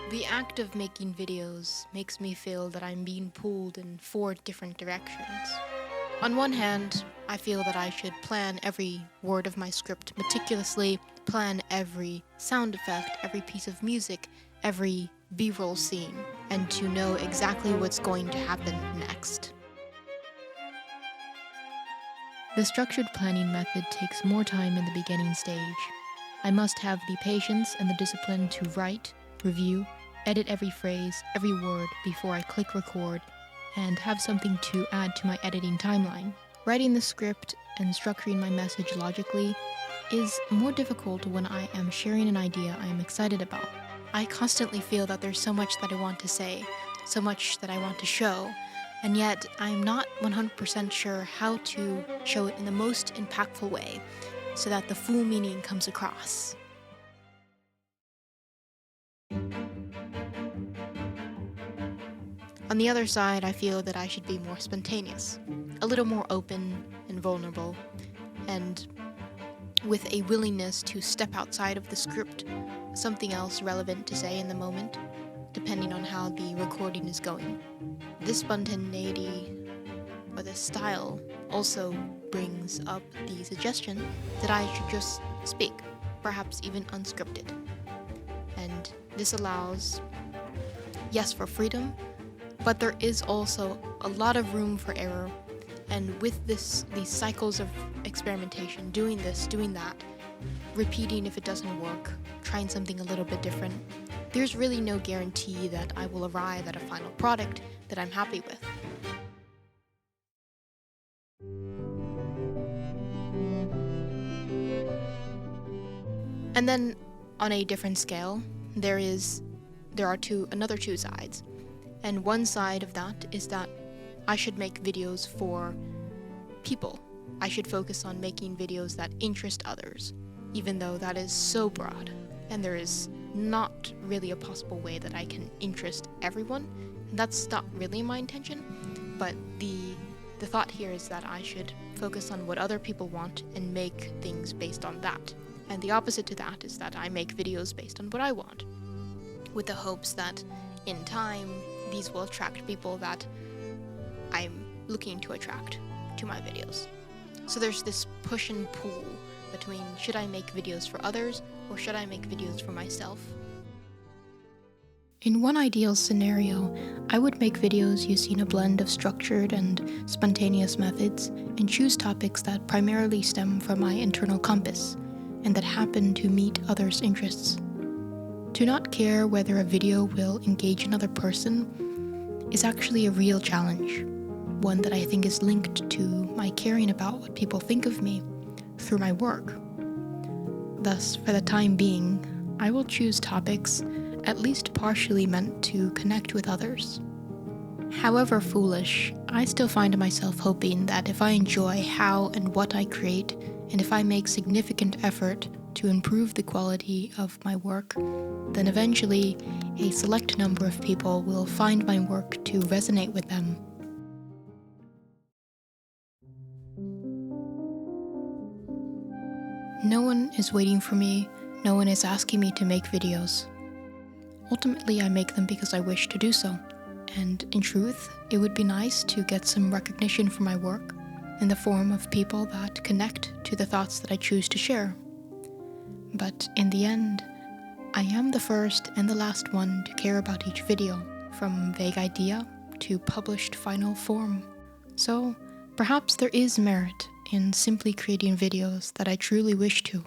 The act of making videos makes me feel that I'm being pulled in 4 different directions. On one hand, I feel that I should plan every word of my script meticulously, plan every sound effect, every piece of music, every B-roll scene, and to know exactly what's going to happen next. The structured planning method takes more time in the beginning stage. I must have the patience and the discipline to write, review, edit every phrase, every word before I click record, and have something to add to my editing timeline. Writing the script and structuring my message logically is more difficult when I am sharing an idea I am excited about. I constantly feel that there's so much that I want to say, so much that I want to show, and yet I'm not 100% sure how to show it in the most impactful way so that the full meaning comes across. On the other side, I feel that I should be more spontaneous, a little more open and vulnerable, and with a willingness to step outside of the script, something else relevant to say in the moment, depending on how the recording is going. This spontaneity, or this style, also brings up the suggestion that I should just speak, perhaps even unscripted. And this allows, yes, for freedom, but there is also a lot of room for error. And with these cycles of experimentation, doing this, doing that, repeating if it doesn't work, trying something a little bit different, there's really no guarantee that I will arrive at a final product that I'm happy with. And then, on a different scale, there are another two sides. And one side of that is that I should make videos for people. I should focus on making videos that interest others, even though that is so broad, and there is not really a possible way that I can interest everyone. And that's not really my intention, but the thought here is that I should focus on what other people want and make things based on that. And the opposite to that is that I make videos based on what I want, with the hopes that in time, these will attract people that I'm looking to attract to my videos. So there's this push and pull between should I make videos for others or should I make videos for myself? In one ideal scenario, I would make videos using a blend of structured and spontaneous methods and choose topics that primarily stem from my internal compass and that happen to meet others' interests. To not care whether a video will engage another person is actually a real challenge, one that I think is linked to my caring about what people think of me through my work. Thus, for the time being, I will choose topics at least partially meant to connect with others. However foolish, I still find myself hoping that if I enjoy how and what I create, and if I make significant effort to improve the quality of my work, then eventually a select number of people will find my work to resonate with them. No one is waiting for me, no one is asking me to make videos. Ultimately, I make them because I wish to do so, and in truth, it would be nice to get some recognition for my work in the form of people that connect to the thoughts that I choose to share. But in the end, I am the first and the last one to care about each video, from vague idea to published final form. So perhaps there is merit in simply creating videos that I truly wish to.